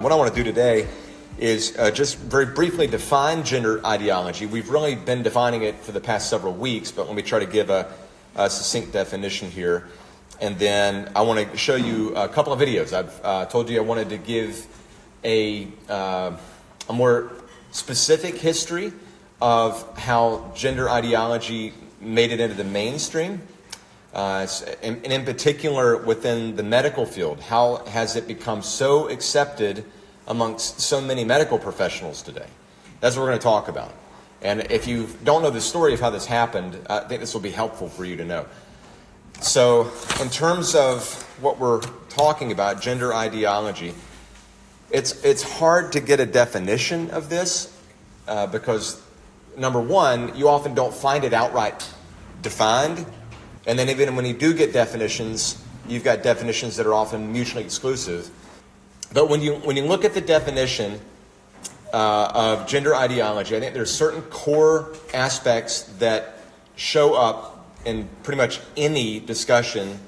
what I want to do today is just very briefly define gender ideology. We've really been defining it for the past several weeks, but let me try to give a succinct definition here. And then I want to show you a couple of videos. I've told you I wanted to give a more specific history of how gender ideology made it into the mainstream. And in particular within the medical field, how has it become so accepted amongst so many medical professionals today? That's what we're going to talk about. And if you don't know the story of how this happened, I think this will be helpful for you to know. So in terms of what we're talking about, gender ideology, it's hard to get a definition of this because, number one, you often don't find it outright defined. And then even when you do get definitions, you've got definitions that are often mutually exclusive. But when you look at the definition of gender ideology, I think there's certain core aspects that show up in pretty much any discussion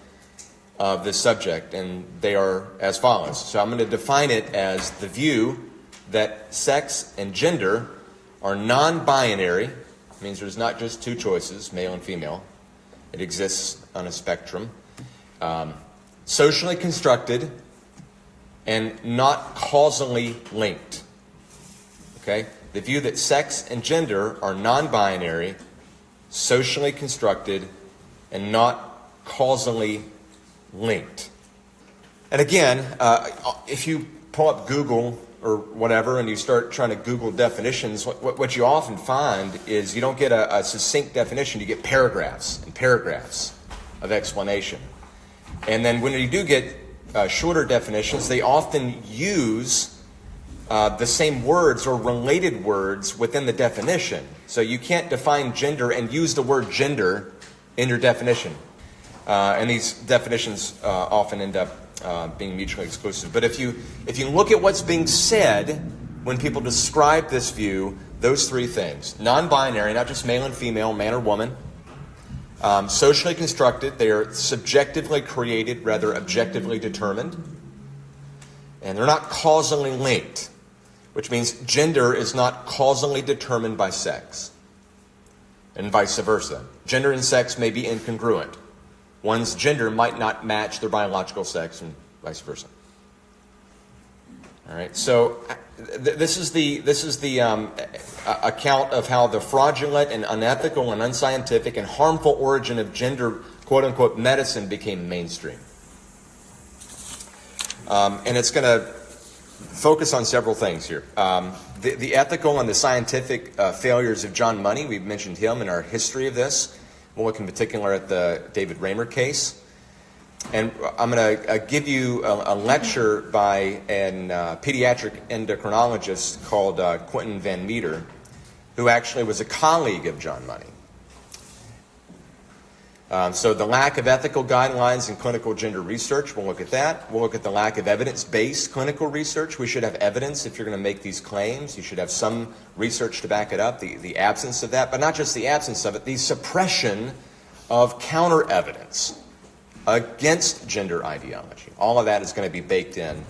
of this subject, and they are as follows. So I'm going to define it as the view that sex and gender are non-binary. It means there's not just two choices, male and female. It exists on a spectrum. Socially constructed and not causally linked. Okay? The view that sex and gender are non-binary, socially constructed, and not causally linked. And again, if you pull up Google or whatever and you start trying to Google definitions, what you often find is you don't get a succinct definition, you get paragraphs and paragraphs of explanation. And then when you do get shorter definitions, they often use the same words or related words within the definition. So you can't define gender and use the word gender in your definition. And these definitions often end up being mutually exclusive. But if you look at what's being said when people describe this view, those three things: non-binary, not just male and female, man or woman; socially constructed, they are subjectively created, rather objectively determined; and they're not causally linked, which means gender is not causally determined by sex, and vice versa. Gender and sex may be incongruent. One's gender might not match their biological sex, and vice versa. All right. So this is the account of how the fraudulent and unethical and unscientific and harmful origin of gender, quote unquote, medicine became mainstream. And it's going to focus on several things here. The ethical and the scientific failures of John Money. We've mentioned him in our history of this. We'll look in particular at the David Raymer case. And I'm going to give you a lecture by a pediatric endocrinologist called Quentin Van Meter, who actually was a colleague of John Money. So the lack of ethical guidelines in clinical gender research, we'll look at that. We'll look at the lack of evidence-based clinical research. We should have evidence if you're going to make these claims. You should have some research to back it up, the absence of that, but not just the absence of it, the suppression of counter-evidence against gender ideology. All of that is going to be baked in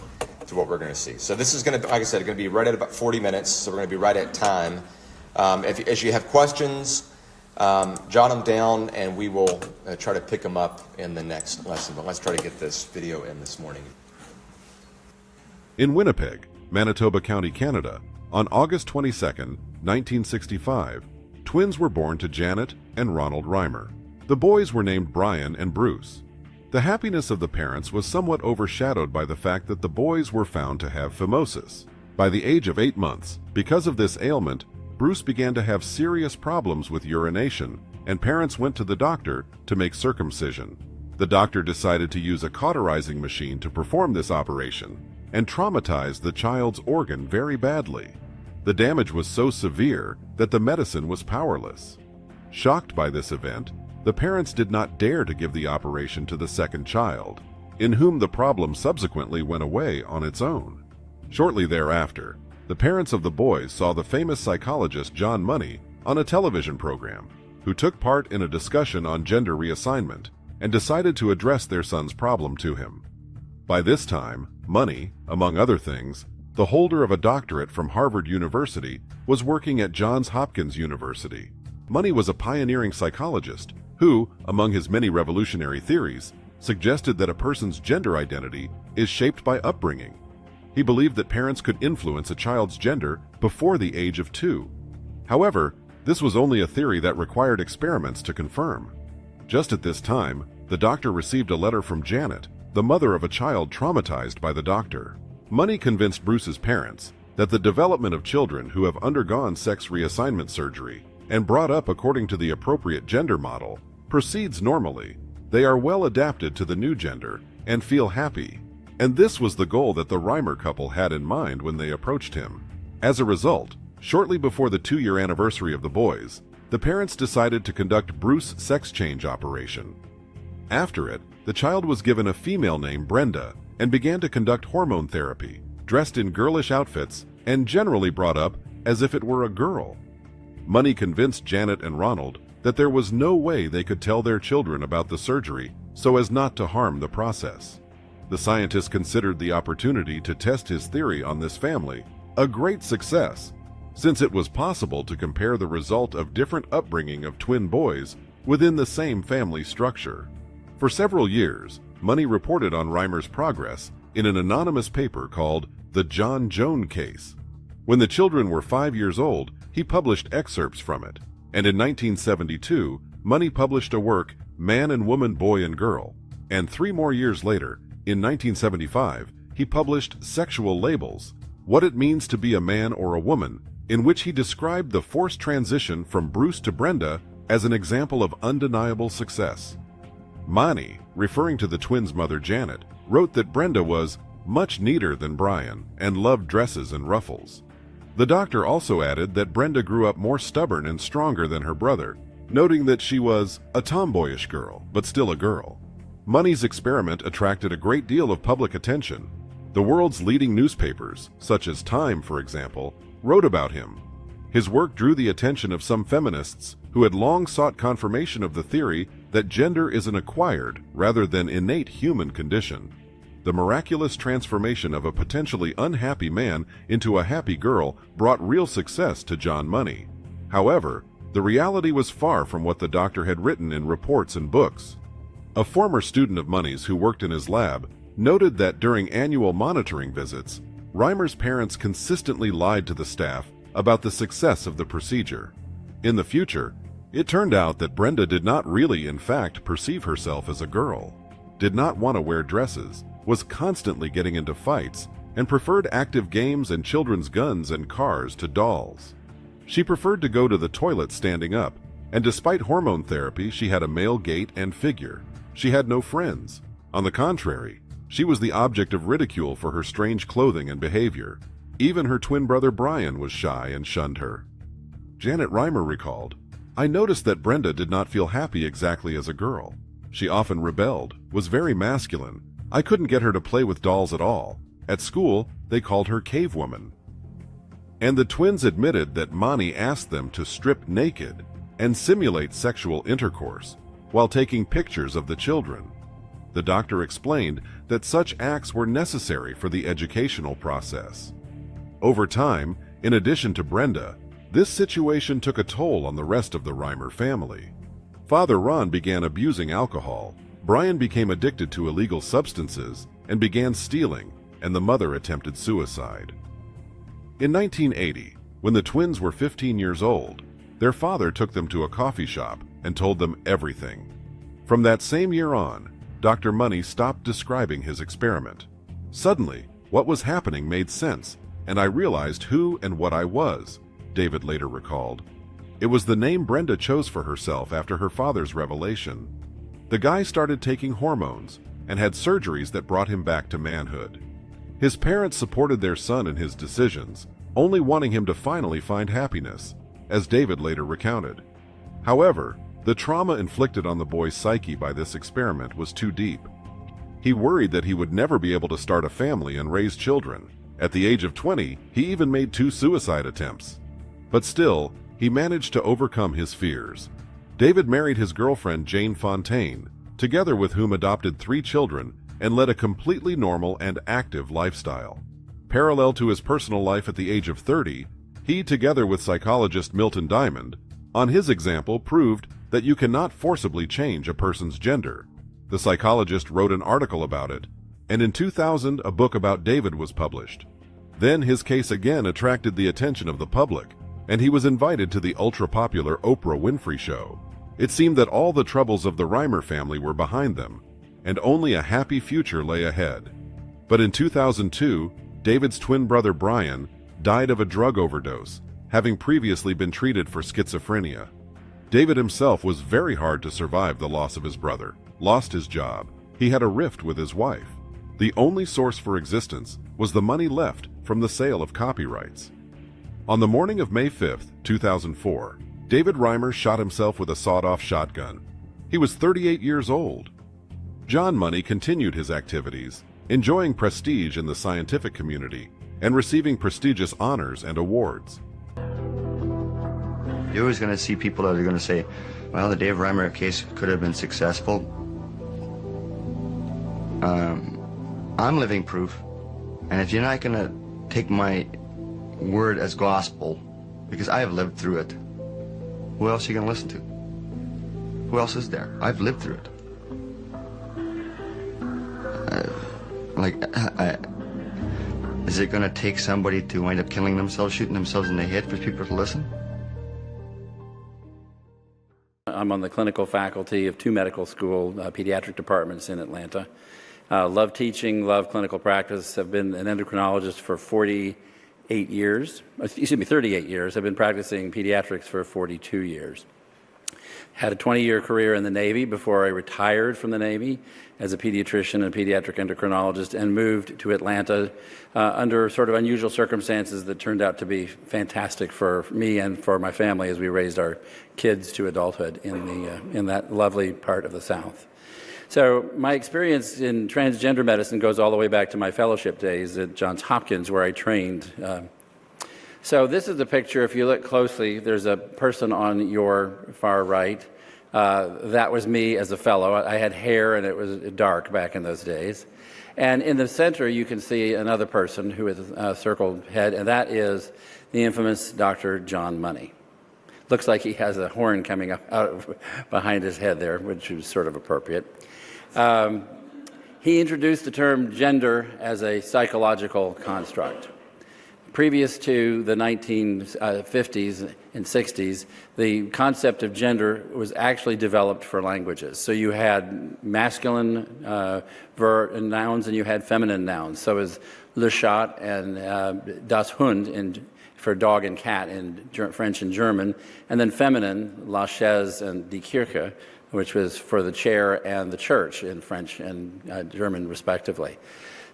to what we're going to see. So this is going to, like I said, going to be right at about 40 minutes, so we're going to be right at time. As you have questions, jot them down, and we will try to pick them up in the next lesson. But let's try to get this video in this morning. In Winnipeg, Manitoba County, Canada, on August 22, 1965, twins were born to Janet and Ronald Reimer. The boys were named Brian and Bruce. The happiness of the parents was somewhat overshadowed by the fact that the boys were found to have phimosis. By the age of 8 months, because of this ailment, Bruce began to have serious problems with urination, and parents went to the doctor to make circumcision. The doctor decided to use a cauterizing machine to perform this operation, and traumatized the child's organ very badly. The damage was so severe that the medicine was powerless. Shocked by this event, the parents did not dare to give the operation to the second child, in whom the problem subsequently went away on its own. Shortly thereafter, the parents of the boys saw the famous psychologist John Money on a television program, who took part in a discussion on gender reassignment and decided to address their son's problem to him. By this time, Money, among other things, the holder of a doctorate from Harvard University, was working at Johns Hopkins University. Money was a pioneering psychologist who, among his many revolutionary theories, suggested that a person's gender identity is shaped by upbringing. He believed that parents could influence a child's gender before the age of 2. However, this was only a theory that required experiments to confirm. Just at this time, the doctor received a letter from Janet, the mother of a child traumatized by the doctor. Money convinced Bruce's parents that the development of children who have undergone sex reassignment surgery and brought up according to the appropriate gender model proceeds normally. They are well adapted to the new gender and feel happy. And this was the goal that the Reimer couple had in mind when they approached him. As a result, shortly before the 2-year anniversary of the boys, the parents decided to conduct Bruce sex change operation. After it, the child was given a female name, Brenda, and began to conduct hormone therapy, dressed in girlish outfits and generally brought up as if it were a girl. Money convinced Janet and Ronald that there was no way they could tell their children about the surgery so as not to harm the process. The scientist considered the opportunity to test his theory on this family a great success, since it was possible to compare the result of different upbringing of twin boys within the same family structure. For several years, Money reported on Reimer's progress in an anonymous paper called The John Joan Case. When the children were 5 years old, he published excerpts from it, and in 1972, Money published a work, Man and Woman, Boy and Girl, and 3 more years later, in 1975, he published Sexual Labels, What It Means to Be a Man or a Woman, in which he described the forced transition from Bruce to Brenda as an example of undeniable success. Money, referring to the twins' mother Janet, wrote that Brenda was much neater than Brian and loved dresses and ruffles. The doctor also added that Brenda grew up more stubborn and stronger than her brother, noting that she was a tomboyish girl, but still a girl. Money's experiment attracted a great deal of public attention. The world's leading newspapers, such as Time, for example, wrote about him. His work drew the attention of some feminists who had long sought confirmation of the theory that gender is an acquired rather than innate human condition. The miraculous transformation of a potentially unhappy man into a happy girl brought real success to John Money. However, the reality was far from what the doctor had written in reports and books. A former student of Money's who worked in his lab noted that during annual monitoring visits, Reimer's parents consistently lied to the staff about the success of the procedure. In the future, it turned out that Brenda did not really, in fact, perceive herself as a girl, did not want to wear dresses, was constantly getting into fights, and preferred active games and children's guns and cars to dolls. She preferred to go to the toilet standing up, and despite hormone therapy, she had a male gait and figure. She had no friends. On the contrary, she was the object of ridicule for her strange clothing and behavior. Even her twin brother Brian was shy and shunned her. Janet Reimer recalled, "I noticed that Brenda did not feel happy exactly as a girl. She often rebelled, was very masculine. I couldn't get her to play with dolls at all. At school, they called her Cave Woman." And the twins admitted that Money asked them to strip naked and simulate sexual intercourse while taking pictures of the children. The doctor explained that such acts were necessary for the educational process. Over time, in addition to Brenda, this situation took a toll on the rest of the Reimer family. Father Ron began abusing alcohol, Brian became addicted to illegal substances and began stealing, and the mother attempted suicide. In 1980, when the twins were 15 years old, their father took them to a coffee shop and told them everything. From that same year on, Dr. Money stopped describing his experiment. Suddenly, what was happening made sense, and I realized who and what I was, David later recalled. It was the name Brenda chose for herself after her father's revelation. The guy started taking hormones and had surgeries that brought him back to manhood. His parents supported their son in his decisions, only wanting him to finally find happiness, as David later recounted. However, the trauma inflicted on the boy's psyche by this experiment was too deep. He worried that he would never be able to start a family and raise children. At the age of 20, he even made 2 suicide attempts. But still, he managed to overcome his fears. David married his girlfriend Jane Fontaine, together with whom adopted 3 children and led a completely normal and active lifestyle. Parallel to his personal life at the age of 30, he, together with psychologist Milton Diamond, on his example proved that you cannot forcibly change a person's gender. The psychologist wrote an article about it, and in 2000 a book about David was published. Then his case again attracted the attention of the public, and he was invited to the ultra-popular Oprah Winfrey Show. It seemed that all the troubles of the Reimer family were behind them, and only a happy future lay ahead. But in 2002, David's twin brother Brian died of a drug overdose, having previously been treated for schizophrenia. David himself was very hard to survive the loss of his brother, lost his job. He had a rift with his wife. The only source for existence was the money left from the sale of copyrights. On the morning of May 5, 2004, David Reimer shot himself with a sawed-off shotgun. He was 38 years old. John Money continued his activities, enjoying prestige in the scientific community and receiving prestigious honors and awards. You're always going to see people that are going to say, well, the Dave Reimer case could have been successful. I'm living proof. And if you're not going to take my word as gospel, because I have lived through it, who else are you going to listen to? Who else is there? I've lived through it. Is it going to take somebody to wind up killing themselves, shooting themselves in the head for people to listen? I'm on the clinical faculty of two medical school pediatric departments in Atlanta. Love teaching, love clinical practice. I've been an endocrinologist for 38 years. I've been practicing pediatrics for 42 years. Had a 20-year career in the Navy before I retired from the Navy as a pediatrician and pediatric endocrinologist, and moved to Atlanta under sort of unusual circumstances that turned out to be fantastic for me and for my family as we raised our kids to adulthood in that lovely part of the South. So my experience in transgender medicine goes all the way back to my fellowship days at Johns Hopkins, where I trained. So this is a picture. If you look closely, there's a person on your far right. That was me as a fellow. I had hair and it was dark back in those days. And in the center, you can see another person who has a circled head, and that is the infamous Dr. John Money. Looks like he has a horn coming up out of behind his head there, which is sort of appropriate. He introduced the term gender as a psychological construct. Previous to the 1950s and 60s, the concept of gender was actually developed for languages. So you had masculine nouns and you had feminine nouns. So as le chat and das Hund for dog and cat in French and German, and then feminine, la chaise and die Kirche, which was for the chair and the church in French and German respectively.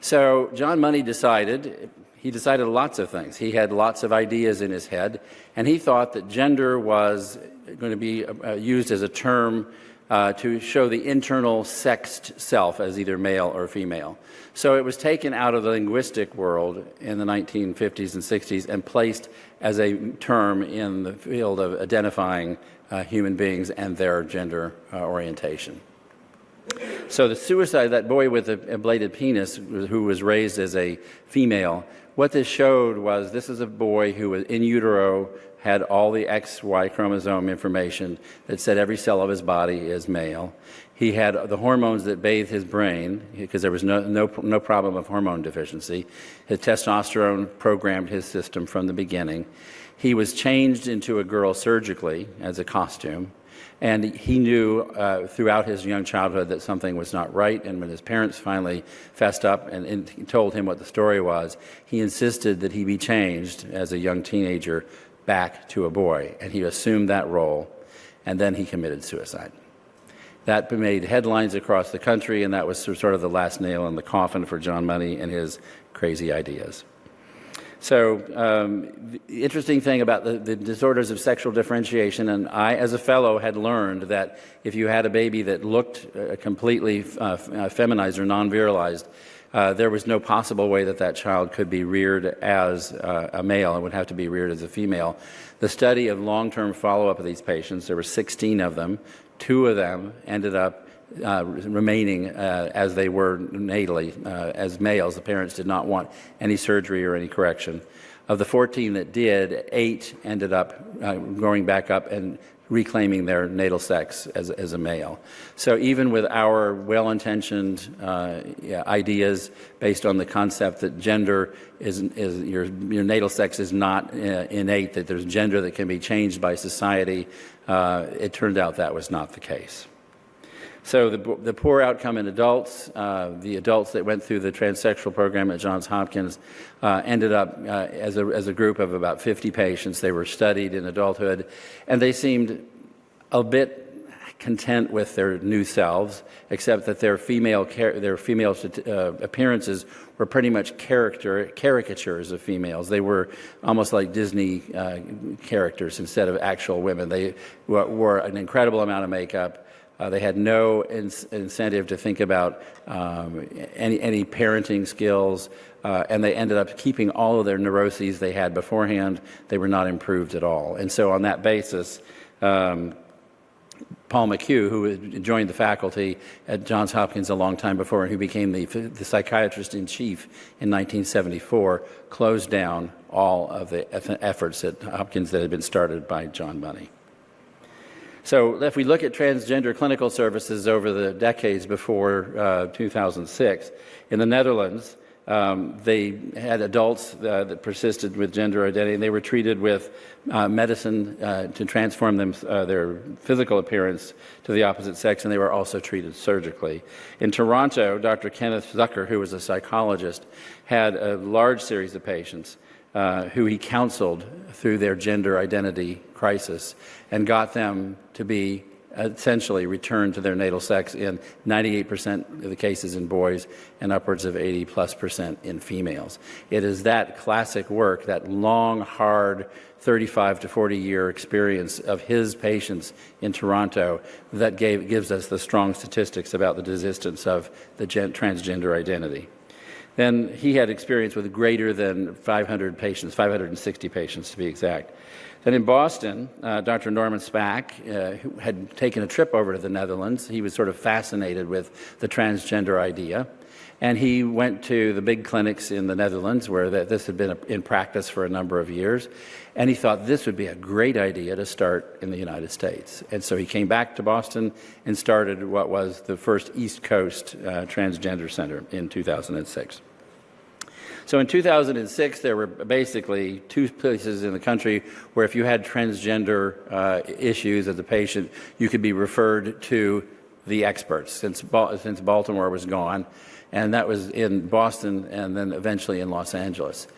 So John Money decided lots of things. He had lots of ideas in his head, and he thought that gender was going to be used as a term to show the internal sexed self as either male or female. So it was taken out of the linguistic world in the 1950s and 60s and placed as a term in the field of identifying human beings and their gender orientation. So the suicide, that boy with the ablated penis who was raised as a female, what this showed was this is a boy who was in utero, had all the XY chromosome information that said every cell of his body is male. He had the hormones that bathed his brain because there was no problem of hormone deficiency. His testosterone programmed his system from the beginning. He was changed into a girl surgically as a costume. And he knew throughout his young childhood that something was not right, and when his parents finally fessed up and told him what the story was, he insisted that he be changed as a young teenager back to a boy, and he assumed that role, and then he committed suicide. That made headlines across the country, and that was sort of the last nail in the coffin for John Money and his crazy ideas. So the interesting thing about the disorders of sexual differentiation, and I as a fellow had learned that if you had a baby that looked completely feminized or non-virilized, there was no possible way that that child could be reared as a male. It would have to be reared as a female. The study of long-term follow-up of these patients, there were 16 of them. 2 of them ended up remaining as they were natally as males. The parents did not want any surgery or any correction. Of the 14 that did, 8 ended up growing back up and reclaiming their natal sex as a male. So even with our well-intentioned ideas based on the concept that gender is your natal sex is not innate, that there's gender that can be changed by society, it turned out that was not the case. So the poor outcome in adults, the adults that went through the transsexual program at Johns Hopkins ended up as a group of about 50 patients. They were studied in adulthood, and they seemed a bit content with their new selves, except that their female appearances were pretty much caricatures of females. They were almost like Disney characters instead of actual women. They wore an incredible amount of makeup. They had no incentive to think about any parenting skills, and they ended up keeping all of their neuroses they had beforehand. They were not improved at all. And so on that basis, Paul McHugh, who joined the faculty at Johns Hopkins a long time before and who became the psychiatrist-in-chief in 1974, closed down all of the efforts at Hopkins that had been started by John Money. So if we look at transgender clinical services over the decades before 2006, in the Netherlands, they had adults that persisted with gender identity, and they were treated with medicine to transform their physical appearance to the opposite sex, and they were also treated surgically. In Toronto, Dr. Kenneth Zucker, who was a psychologist, had a large series of patients who he counseled through their gender identity crisis and got them to be essentially returned to their natal sex in 98% of the cases in boys and upwards of 80+% in females. It is that classic work, that long, hard 35 to 40 year experience of his patients in Toronto that gives us the strong statistics about the existence of the transgender identity. Then he had experience with greater than 500 patients, 560 patients to be exact. Then in Boston, Dr. Norman Spack, who had taken a trip over to the Netherlands, he was sort of fascinated with the transgender idea. And he went to the big clinics in the Netherlands where this had been in practice for a number of years. And he thought this would be a great idea to start in the United States. And so he came back to Boston and started what was the first East Coast Transgender Center in 2006. So in 2006, there were basically 2 places in the country where if you had transgender issues as a patient, you could be referred to the experts, since Baltimore was gone. And that was in Boston and then eventually in Los Angeles.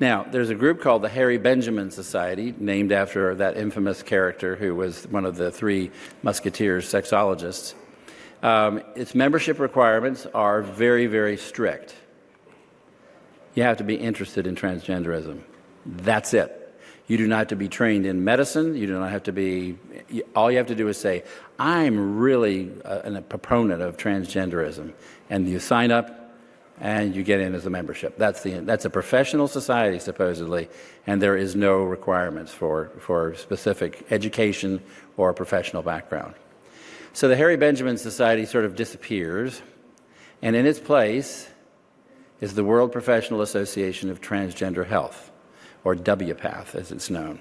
Now, there's a group called the Harry Benjamin Society, named after that infamous character who was one of the 3 Musketeers sexologists. Its membership requirements are very, very strict. You have to be interested in transgenderism. That's it. You do not have to be trained in medicine. You do not have to be, all you have to do is say, I'm really a proponent of transgenderism. And you sign up and you get in as a membership. That's a professional society, supposedly, and there is no requirements for specific education or professional background. So the Harry Benjamin Society sort of disappears, and in its place is the World Professional Association of Transgender Health, or WPATH as it's known.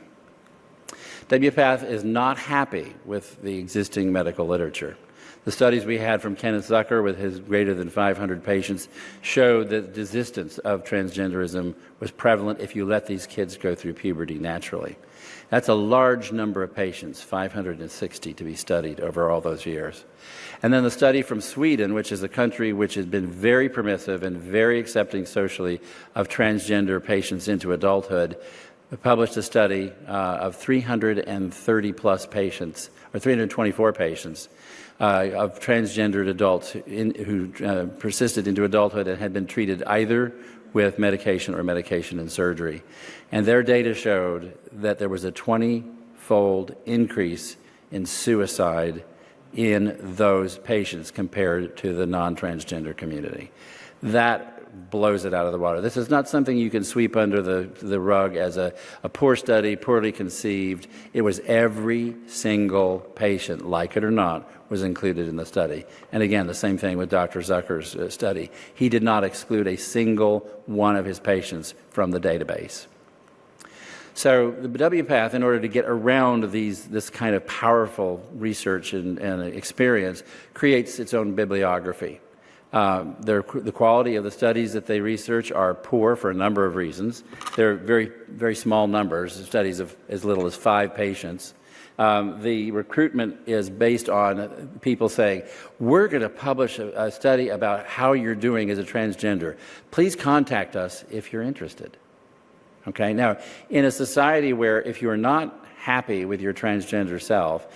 WPATH is not happy with the existing medical literature. The studies we had from Kenneth Zucker with his greater than 500 patients showed that the existence of transgenderism was prevalent if you let these kids go through puberty naturally. That's a large number of patients, 560 to be studied over all those years. And then the study from Sweden, which is a country which has been very permissive and very accepting socially of transgender patients into adulthood, published a study of 330 plus patients, or 324 patients, of transgendered adults who persisted into adulthood and had been treated either with medication or medication and surgery. And their data showed that there was a 20-fold increase in suicide in those patients compared to the non-transgender community. That blows it out of the water. This is not something you can sweep under the rug as a poor study, poorly conceived. It was every single patient, like it or not, was included in the study. And again, the same thing with Dr. Zucker's study. He did not exclude a single one of his patients from the database. So the WPATH, in order to get around this kind of powerful research and experience, creates its own bibliography. The quality of the studies that they research are poor for a number of reasons. They're very, very small numbers, studies of as little as 5 patients. The recruitment is based on people saying, we're going to publish a study about how you're doing as a transgender. Please contact us if you're interested. Okay, now, in a society where if you are not happy with your transgender self,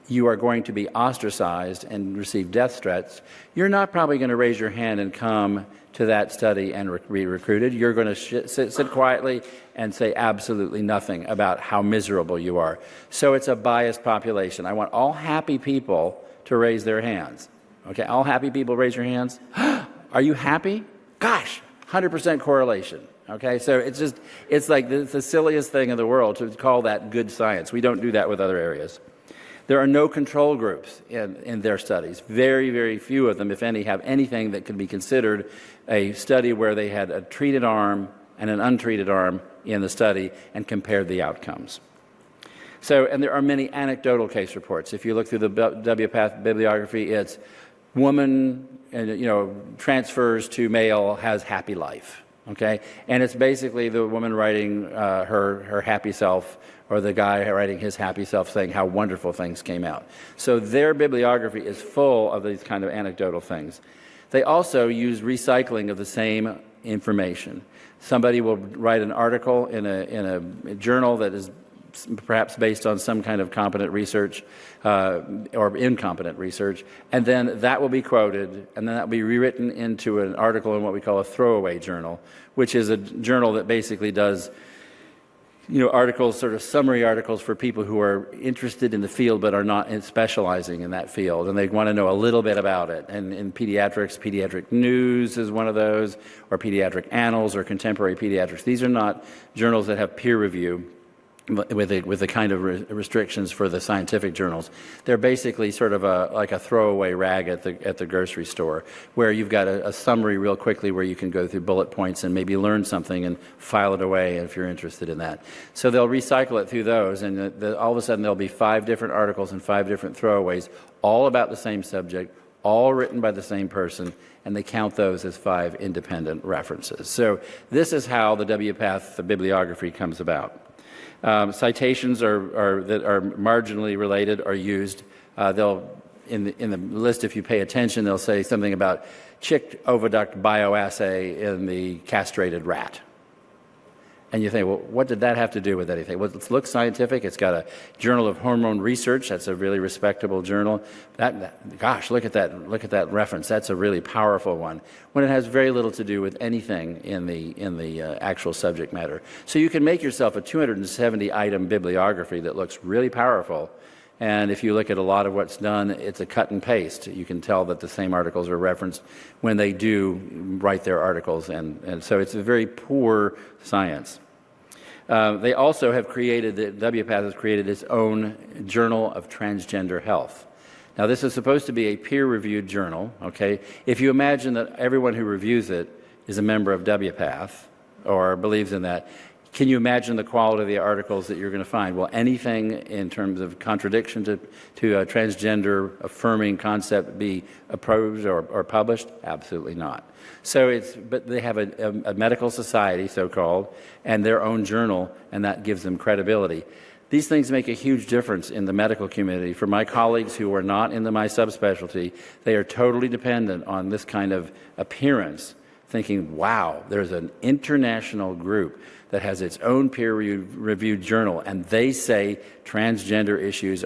you are going to be ostracized and receive death threats, you're not probably going to raise your hand and come to that study and be recruited. You're going to sit quietly and say absolutely nothing about how miserable you are. So it's a biased population. I want all happy people to raise their hands. Okay, all happy people, raise your hands. Are you happy? Gosh, 100% correlation. Okay, so it's like the silliest thing in the world to call that good science. We don't do that with other areas. There are no control groups in their studies. Very, very few of them, if any, have anything that could be considered a study where they had a treated arm and an untreated arm in the study and compared the outcomes. So, and there are many anecdotal case reports. If you look through the WPATH bibliography, it's woman, transfers to male, has happy life. Okay, and it's basically the woman writing her happy self, or the guy writing his happy self saying how wonderful things came out. So their bibliography is full of these kind of anecdotal things. They also use recycling of the same information. Somebody will write an article in a journal that is perhaps based on some kind of competent research or incompetent research, and then that will be quoted, and then that will be rewritten into an article in what we call a throwaway journal, which is a journal that basically does articles, sort of summary articles for people who are interested in the field but are not specializing in that field, and they want to know a little bit about it. And in pediatrics, Pediatric News is one of those, or Pediatric Annals, or Contemporary Pediatrics. These are not journals that have peer review with the kind of restrictions for the scientific journals. They're basically sort of like a throwaway rag at the grocery store, where you've got a summary real quickly where you can go through bullet points and maybe learn something and file it away if you're interested in that. So they'll recycle it through those, and all of a sudden there'll be 5 different articles and 5 different throwaways, all about the same subject, all written by the same person, and they count those as 5 independent references. So this is how the WPATH, the bibliography, comes about. Citations that are marginally related are used. They'll in the list, if you pay attention, they'll say something about chick oviduct bioassay in the castrated rat. And you think, well, what did that have to do with anything? Well, it looks scientific. It's got a Journal of Hormone Research. That's a really respectable journal. Gosh, look at that reference. That's a really powerful one, when it has very little to do with anything in the actual subject matter. So you can make yourself a 270-item bibliography that looks really powerful. And if you look at a lot of what's done, it's a cut and paste. You can tell that the same articles are referenced when they do write their articles. And so it's a very poor science. They also have created, the WPATH has created its own Journal of Transgender Health. Now, this is supposed to be a peer-reviewed journal, okay? If you imagine that everyone who reviews it is a member of WPATH or believes in that, can you imagine the quality of the articles that you're going to find? Will anything in terms of contradiction to a transgender affirming concept be approved or published? Absolutely not. So but they have a medical society, so-called, and their own journal, and that gives them credibility. These things make a huge difference in the medical community. For my colleagues who are not in my subspecialty, they are totally dependent on this kind of appearance, thinking, wow, there's an international group that has its own peer-reviewed journal, and they say transgender issues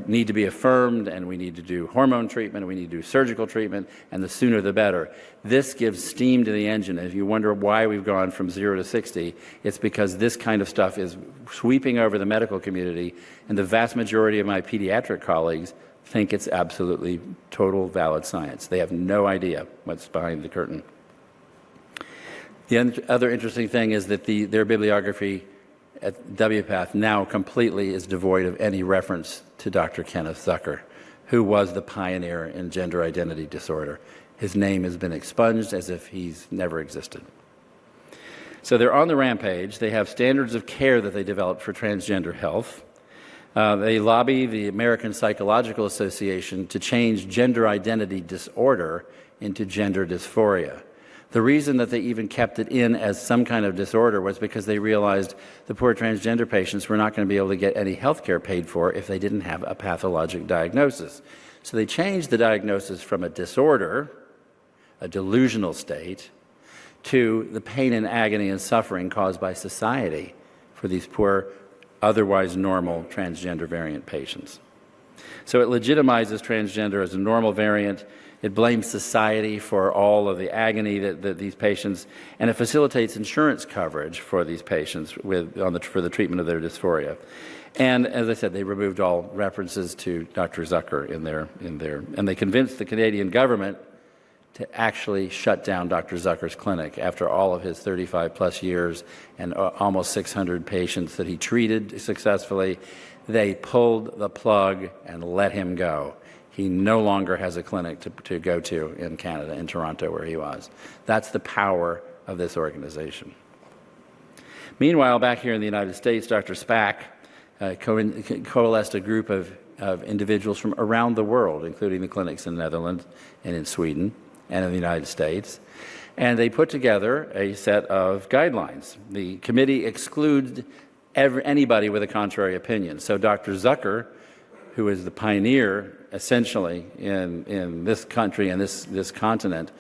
need to be affirmed, and we need to do hormone treatment, and we need to do surgical treatment, and the sooner the better. This gives steam to the engine. If you wonder why we've gone from 0 to 60, it's because this kind of stuff is sweeping over the medical community, and the vast majority of my pediatric colleagues think it's absolutely total valid science. They have no idea what's behind the curtain. The other interesting thing is that their bibliography at WPATH now completely is devoid of any reference to Dr. Kenneth Zucker, who was the pioneer in gender identity disorder. His name has been expunged as if he's never existed. So they're on the rampage. They have standards of care that they developed for transgender health. They lobby the American Psychological Association to change gender identity disorder into gender dysphoria. The reason that they even kept it in as some kind of disorder was because they realized the poor transgender patients were not going to be able to get any health care paid for if they didn't have a pathologic diagnosis. So they changed the diagnosis from a disorder, a delusional state, to the pain and agony and suffering caused by society for these poor, otherwise normal transgender variant patients. So it legitimizes transgender as a normal variant. It blames society for all of the agony that these patients, and it facilitates insurance coverage for these patients for the treatment of their dysphoria. And as I said, they removed all references to Dr. Zucker and they convinced the Canadian government to actually shut down Dr. Zucker's clinic after all of his 35 plus years and almost 600 patients that he treated successfully. They pulled the plug and let him go. He no longer has a clinic to go to in Canada, in Toronto, where he was. That's the power of this organization. Meanwhile, back here in the United States, Dr. Spack coalesced a group of individuals from around the world, including the clinics in the Netherlands and in Sweden and in the United States. And they put together a set of guidelines. The committee excluded anybody with a contrary opinion. So Dr. Zucker, who is the pioneer essentially in this country and this continent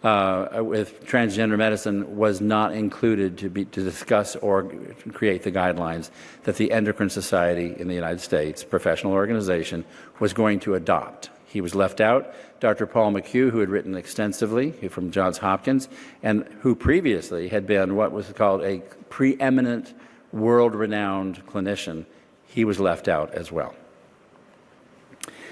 with transgender medicine, was not included to discuss or create the guidelines that the Endocrine Society in the United States, professional organization, was going to adopt. He was left out. Dr. Paul McHugh, who had written extensively from Johns Hopkins and who previously had been what was called a preeminent, world-renowned clinician, he was left out as well.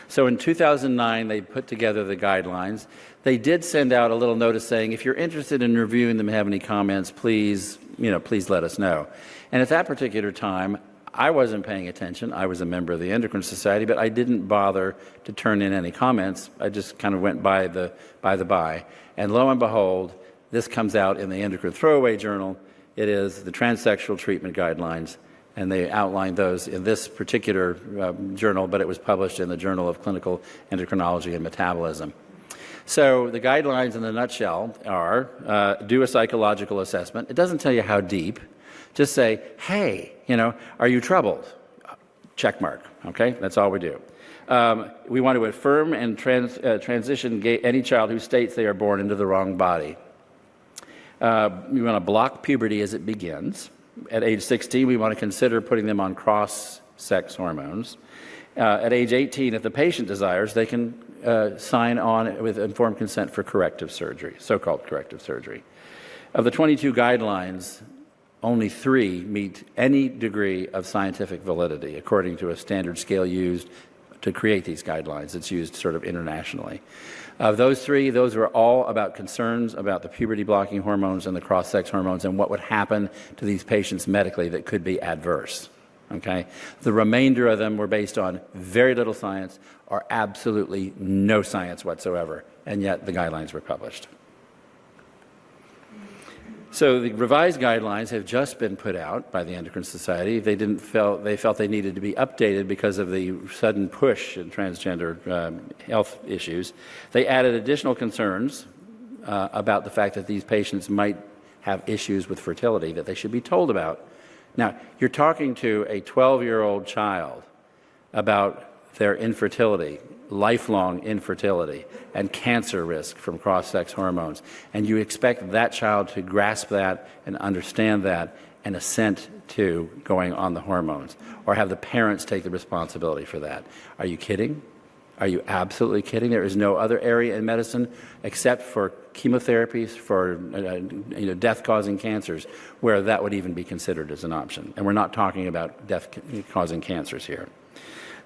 So in 2009, they put together the guidelines. They did send out a little notice saying, if you're interested in reviewing them and have any comments, please let us know. And at that particular time, I wasn't paying attention. I was a member of the Endocrine Society, but I didn't bother to turn in any comments. I just kind of went by the by. And lo and behold, this comes out in the Endocrine Throwaway Journal. It is the Transsexual Treatment Guidelines, and they outlined those in this particular journal, but it was published in the Journal of Clinical Endocrinology and Metabolism. So the guidelines in a nutshell are do a psychological assessment. It doesn't tell you how deep. Just say, hey, are you troubled? Check mark, okay? That's all we do. We want to affirm and transition any child who states they are born into the wrong body. We want to block puberty as it begins. At age 16, we want to consider putting them on cross-sex hormones. At age 18, if the patient desires, they can sign on with informed consent for corrective surgery, so-called corrective surgery. Of the 22 guidelines, only 3 meet any degree of scientific validity, according to a standard scale used to create these guidelines. It's used sort of internationally. Of those 3, those were all about concerns about the puberty-blocking hormones and the cross-sex hormones and what would happen to these patients medically that could be adverse. Okay? The remainder of them were based on very little science or absolutely no science whatsoever, and yet the guidelines were published. So the revised guidelines have just been put out by the Endocrine Society. They felt they needed to be updated because of the sudden push in transgender health issues. They added additional concerns about the fact that these patients might have issues with fertility that they should be told about. Now, you're talking to a 12-year-old child about their infertility, lifelong infertility, and cancer risk from cross-sex hormones. And you expect that child to grasp that and understand that and assent to going on the hormones, or have the parents take the responsibility for that. Are you kidding? Are you absolutely kidding? There is no other area in medicine except for chemotherapies for death-causing cancers where that would even be considered as an option. And we're not talking about death-causing cancers here.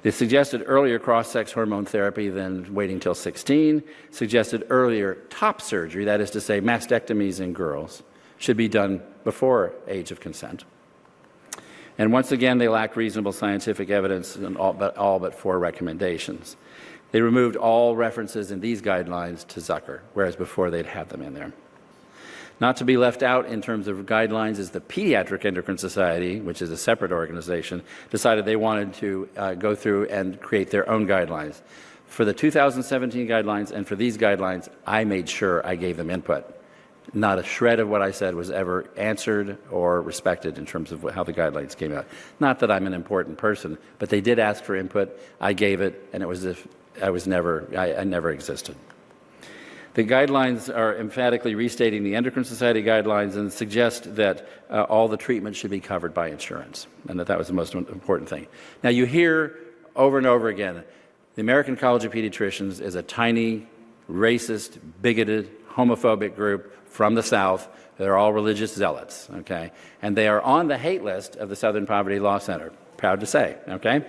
They suggested earlier cross-sex hormone therapy than waiting till 16, suggested earlier top surgery, that is to say mastectomies in girls, should be done before age of consent. And once again, they lacked reasonable scientific evidence in all but 4 recommendations. They removed all references in these guidelines to Zucker, whereas before they'd had them in there. Not to be left out in terms of guidelines is the Pediatric Endocrine Society, which is a separate organization, decided they wanted to go through and create their own guidelines. For the 2017 guidelines and for these guidelines, I made sure I gave them input. Not a shred of what I said was ever answered or respected in terms of how the guidelines came out. Not that I'm an important person, but they did ask for input. I gave it, and it was as if I never existed. The guidelines are emphatically restating the Endocrine Society guidelines and suggest that all the treatment should be covered by insurance, and that was the most important thing. Now, you hear over and over again, the American College of Pediatricians is a tiny, racist, bigoted, homophobic group from the South. They're all religious zealots, okay? And they are on the hate list of the Southern Poverty Law Center, proud to say, okay?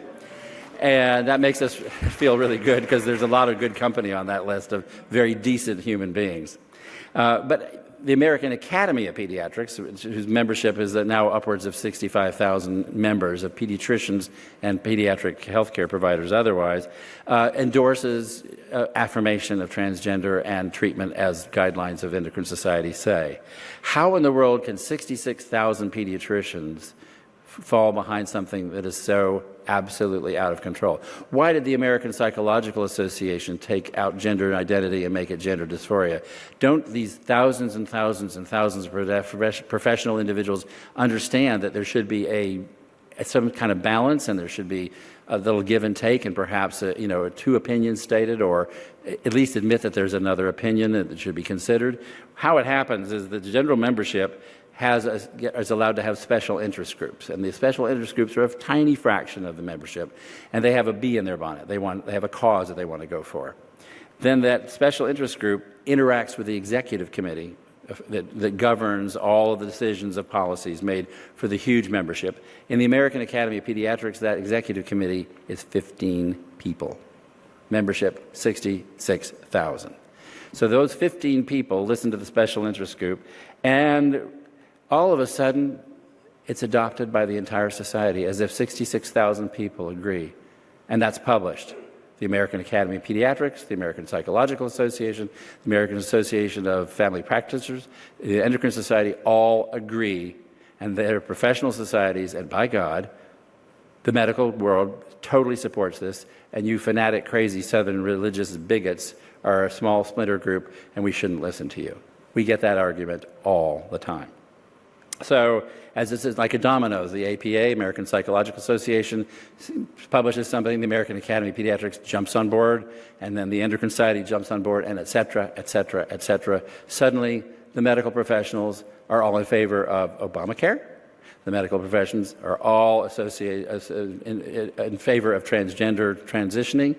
And that makes us feel really good because there's a lot of good company on that list of very decent human beings. But the American Academy of Pediatrics, whose membership is now upwards of 65,000 members of pediatricians and pediatric healthcare providers otherwise, endorses affirmation of transgender and treatment as guidelines of Endocrine Society say. How in the world can 66,000 pediatricians fall behind something that is so absolutely out of control? Why did the American Psychological Association take out gender identity and make it gender dysphoria? Don't these thousands and thousands and thousands of professional individuals understand that there should be some kind of balance, and there should be a little give and take, and perhaps 2 opinions stated, or at least admit that there's another opinion that should be considered? How it happens is that the general membership is allowed to have special interest groups, and the special interest groups are a tiny fraction of the membership, and they have a bee in their bonnet. They have a cause that they want to go for. Then that special interest group interacts with the executive committee that governs all of the decisions of policies made for the huge membership. In the American Academy of Pediatrics, that executive committee is 15 people. Membership, 66,000. So those 15 people listen to the special interest group, and all of a sudden, it's adopted by the entire society, as if 66,000 people agree. And that's published. The American Academy of Pediatrics, the American Psychological Association, the American Association of Family Practitioners, the Endocrine Society all agree, and they're professional societies, and by God, the medical world totally supports this, and you fanatic, crazy Southern religious bigots are a small splinter group, and we shouldn't listen to you. We get that argument all the time. So, as this is like a dominoes, the APA, American Psychological Association, publishes something, the American Academy of Pediatrics jumps on board, and then the Endocrine Society jumps on board, and et cetera, et cetera, et cetera. Suddenly, the medical professionals are all in favor of Obamacare. The medical professions are all in favor of transgender transitioning.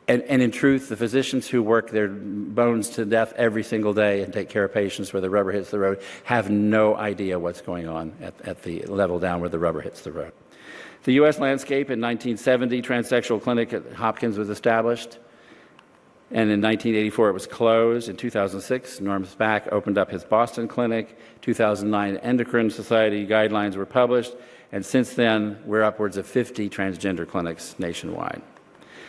And in truth, the physicians who work their bones to death every single day and take care of patients where the rubber hits the road have no idea what's going on at the level down where the rubber hits the road. The U.S. landscape in 1970, transsexual clinic at Hopkins was established. And in 1984, it was closed. In 2006, Norm Spack opened up his Boston clinic. 2009, Endocrine Society guidelines were published. And since then, we're upwards of 50 transgender clinics nationwide.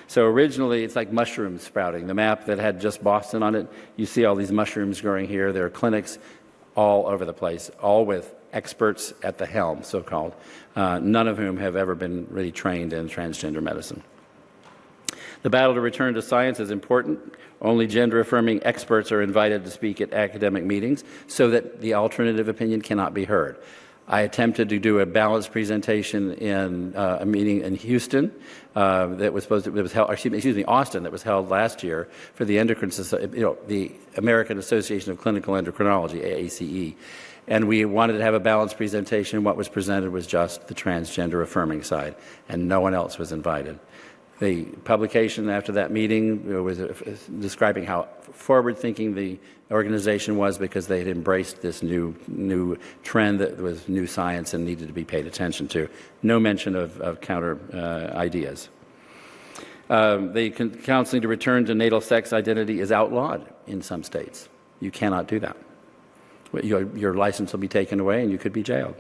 So originally, it's like mushrooms sprouting. The map that had just Boston on it, you see all these mushrooms growing here. There are clinics all over the place, all with experts at the helm, so-called, none of whom have ever been really trained in transgender medicine. The battle to return to science is important. Only gender-affirming experts are invited to speak at academic meetings so that the alternative opinion cannot be heard. I attempted to do a balanced presentation in a meeting in Houston Austin, that was held last year for the Endocrine Society, the American Association of Clinical Endocrinology, AACE. And we wanted to have a balanced presentation. What was presented was just the transgender affirming side, and no one else was invited. The publication after that meeting was describing how forward-thinking the organization was because they had embraced this new trend that was new science and needed to be paid attention to. No mention of counter ideas. The counseling to return to natal sex identity is outlawed in some states. You cannot do that. your license will be taken away and you could be jailed.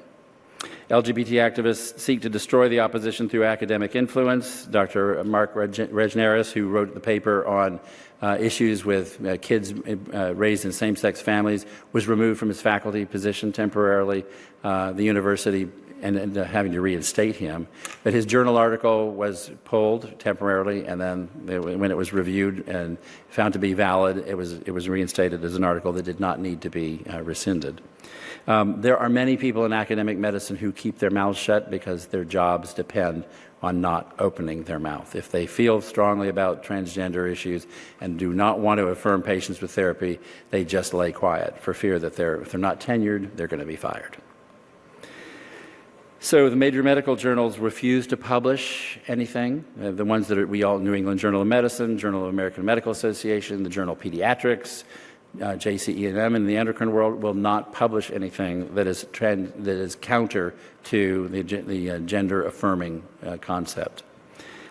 LGBT activists seek to destroy the opposition through academic influence. Dr. Mark Regneris, who wrote the paper on issues with kids raised in same-sex families, was removed from his faculty position temporarily. The university and having to reinstate him. But his journal article was pulled temporarily, and then when it was reviewed and found to be valid, it was reinstated as an article that did not need to be rescinded. There are many people in academic medicine who keep their mouths shut because their jobs depend on not opening their mouth. If they feel strongly about transgender issues and do not want to affirm patients with therapy, they just lay quiet for fear that if they're not tenured, they're going to be fired. So the major medical journals refuse to publish anything. The ones that we all, New England Journal of Medicine, Journal of American Medical Association, the Journal of Pediatrics, JCE&M in the endocrine world will not publish anything that is counter to the gender-affirming concept.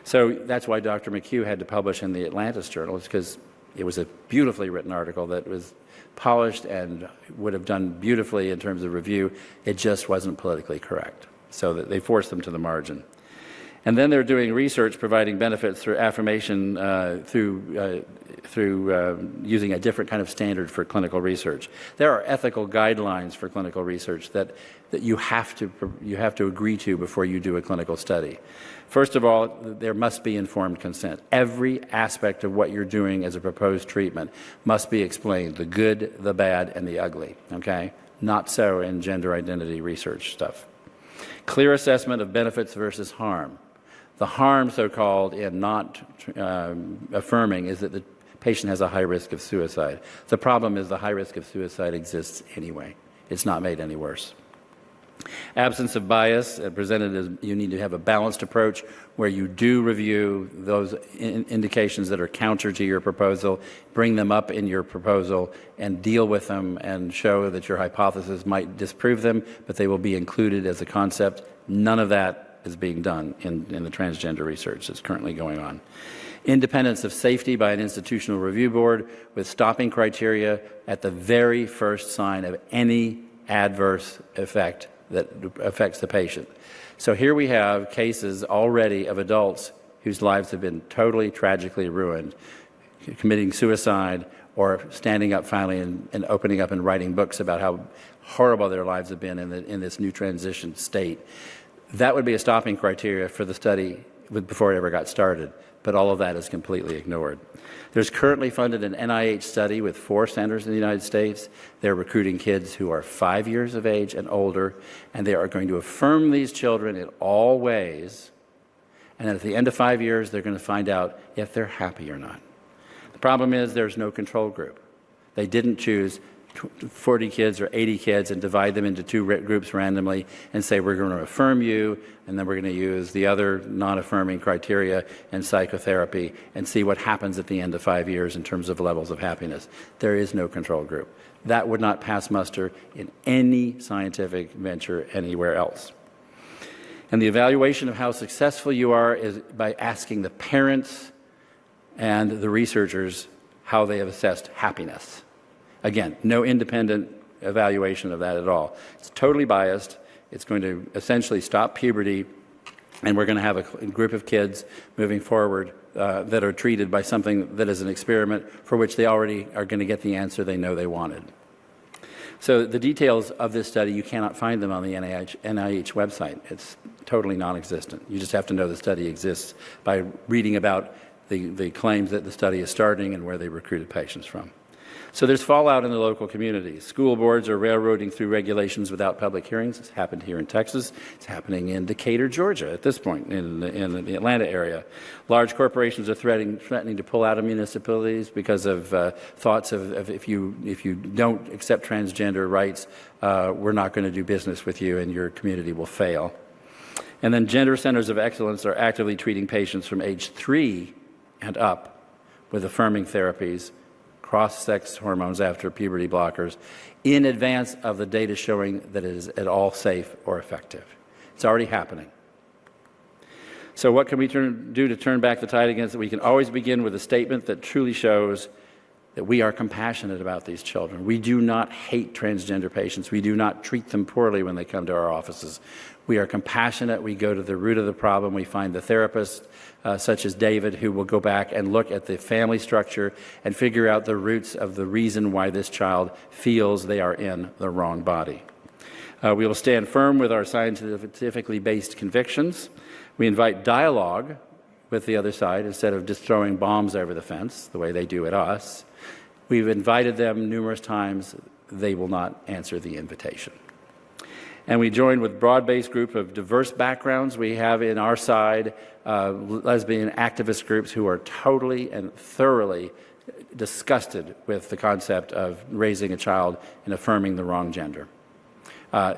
So that's why Dr. McHugh had to publish in the Atlantis Journal, because it was a beautifully written article that was polished and would have done beautifully in terms of review. It just wasn't politically correct. So that they forced them to the margin. And then they're doing research providing benefits through affirmation through using a different kind of standard for clinical research. There are ethical guidelines for clinical research that you have to agree to before you do a clinical study. First of all, there must be informed consent. Every aspect of what you're doing as a proposed treatment must be explained, the good, the bad, and the ugly, okay? Not so in gender identity research stuff. Clear assessment of benefits versus harm. The harm, so-called, in not affirming is that the patient has a high risk of suicide. The problem is the high risk of suicide exists anyway. It's not made any worse. Absence of bias, presented as you need to have a balanced approach where you do review those indications that are counter to your proposal, bring them up in your proposal, and deal with them and show that your hypothesis might disprove them, but they will be included as a concept. None of that is being done in the transgender research that's currently going on. Independence of safety by an institutional review board with stopping criteria at the very first sign of any adverse effect that affects the patient. So here we have cases already of adults whose lives have been totally tragically ruined, committing suicide or standing up finally and opening up and writing books about how horrible their lives have been in this new transition state. That would be a stopping criteria for the study before it ever got started, but all of that is completely ignored. There's currently funded an NIH study with 4 centers in the United States. They're recruiting kids who are 5 years of age and older, and they are going to affirm these children in all ways, and at the end of 5 years, they're going to find out if they're happy or not. The problem is there's no control group. They didn't choose 40 kids or 80 kids and divide them into 2 groups randomly and say, we're going to affirm you, and then we're going to use the other non-affirming criteria and psychotherapy and see what happens at the end of 5 years in terms of levels of happiness. There is no control group. That would not pass muster in any scientific venture anywhere else. And the evaluation of how successful you are is by asking the parents and the researchers how they have assessed happiness. Again, no independent evaluation of that at all. It's totally biased. It's going to essentially stop puberty, and we're going to have a group of kids moving forward that are treated by something that is an experiment for which they already are going to get the answer they know they wanted. So the details of this study, you cannot find them on the NIH website. It's totally non-existent. You just have to know the study exists by reading about the claims that the study is starting and where they recruited patients from. So there's fallout in the local communities. School boards are railroading through regulations without public hearings. It's happened here in Texas. It's happening in Decatur, Georgia at this point in the Atlanta area. Large corporations are threatening to pull out of municipalities because of thoughts of if you don't accept transgender rights, we're not going to do business with you and your community will fail. And then gender centers of excellence are actively treating patients from age 3 and up with affirming therapies, cross-sex hormones after puberty blockers, in advance of the data showing that it is at all safe or effective. It's already happening. So what can we do to turn back the tide against it? We can always begin with a statement that truly shows that we are compassionate about these children. We do not hate transgender patients. We do not treat them poorly when they come to our offices. We are compassionate. We go to the root of the problem. We find the therapist, such as David, who will go back and look at the family structure and figure out the roots of the reason why this child feels they are in the wrong body. We will stand firm with our scientifically based convictions. We invite dialogue with the other side instead of just throwing bombs over the fence, the way they do at us. We've invited them numerous times. They will not answer the invitation. And we join with a broad-based group of diverse backgrounds. We have in our side lesbian activist groups who are totally and thoroughly disgusted with the concept of raising a child and affirming the wrong gender.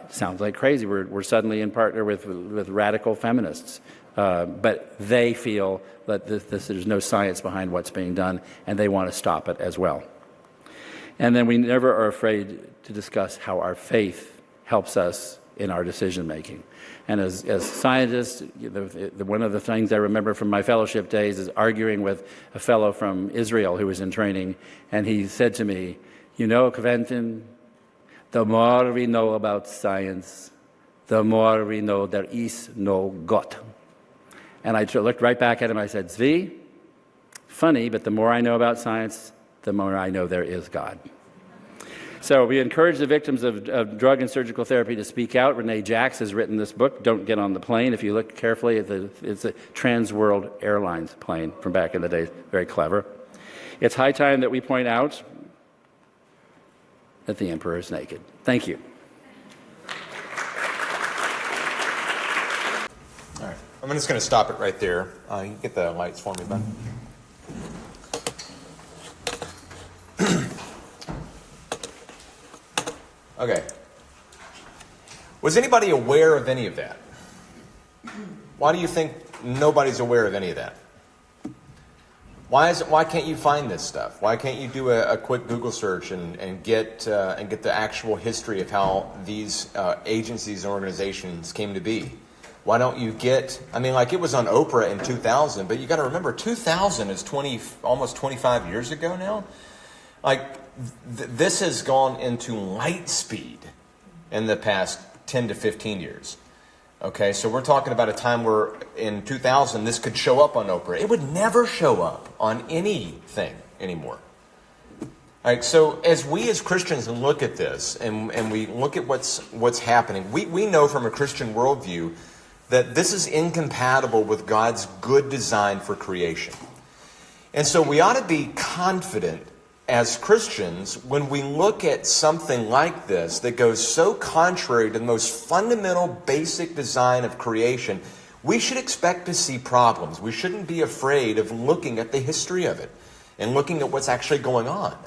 Sounds like crazy. We're suddenly in partner with radical feminists. But they feel that there's no science behind what's being done, and they want to stop it as well. And then we never are afraid to discuss how our faith helps us in our decision-making. And as scientists, one of the things I remember from my fellowship days is arguing with a fellow from Israel who was in training, and he said to me, "You know, Quentin, the more we know about science, the more we know there is no God." And I looked right back at him. I said, "Zvi, funny, but the more I know about science, the more I know there is God." So we encourage the victims of drug and surgical therapy to speak out. Renee Jacks has written this book, Don't Get on the Plane. If you look carefully, it's a Trans World Airlines plane from back in the day. Very clever. It's high time that we point out that the emperor is naked. Thank you. All right. I'm just going to stop it right there. You can get the lights for me, bud. Okay. Was anybody aware of any of that? Why do you think nobody's aware of any of that? Why can't you find this stuff? Why can't you do a quick Google search and get the actual history of how these agencies and organizations came to be? Why don't you get? I mean, like it was on Oprah in 2000, but you got to remember 2000 is almost 25 years ago now. Like this has gone into light speed in the past 10 to 15 years. Okay, so we're talking about a time where in 2000 this could show up on Oprah. It would never show up on anything anymore. All right, so as Christians look at this and we look at what's happening, we know from a Christian worldview that this is incompatible with God's good design for creation. And so we ought to be confident as Christians when we look at something like this that goes so contrary to the most fundamental, basic design of creation, we should expect to see problems. We shouldn't be afraid of looking at the history of it and looking at what's actually going on.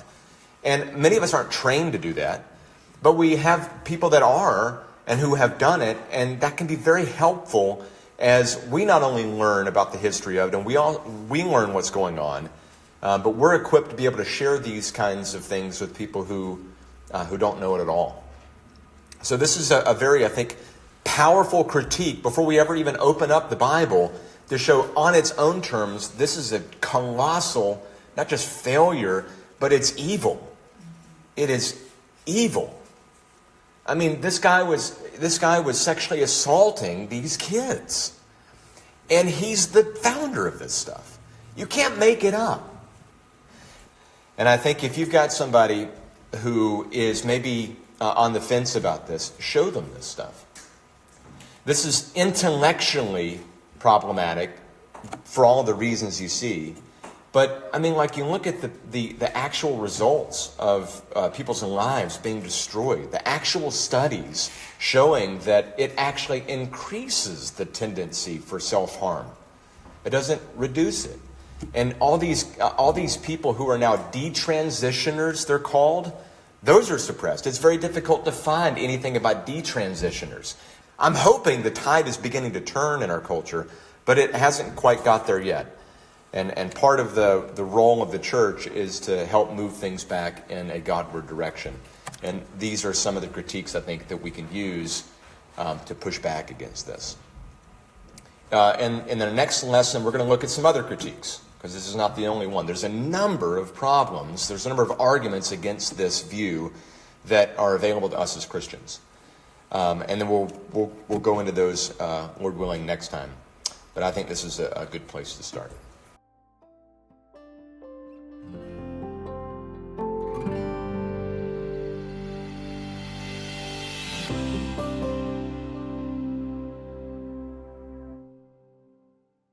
And many of us aren't trained to do that, but we have people that are and who have done it, and that can be very helpful as we not only learn about the history of it and we learn what's going on, but we're equipped to be able to share these kinds of things with people who don't know it at all. So this is a very, I think, powerful critique before we ever even open up the Bible to show on its own terms this is a colossal, not just failure, but it's evil. It is evil. I mean, this guy was sexually assaulting these kids, and he's the founder of this stuff. You can't make it up. And I think if you've got somebody who is maybe on the fence about this, show them this stuff. This is intellectually problematic for all the reasons you see. But, I mean, like you look at the actual results of people's lives being destroyed, the actual studies showing that it actually increases the tendency for self-harm. It doesn't reduce it. And all these people who are now detransitioners, they're called, those are suppressed. It's very difficult to find anything about detransitioners. I'm hoping the tide is beginning to turn in our culture, but it hasn't quite got there yet. And part of the role of the church is to help move things back in a Godward direction. And these are some of the critiques, I think, that we can use to push back against this. And in the next lesson, we're going to look at some other critiques. because this is not the only one. There's a number of problems, there's a number of arguments against this view that are available to us as Christians. And then we'll go into those, Lord willing, next time. But I think this is a good place to start.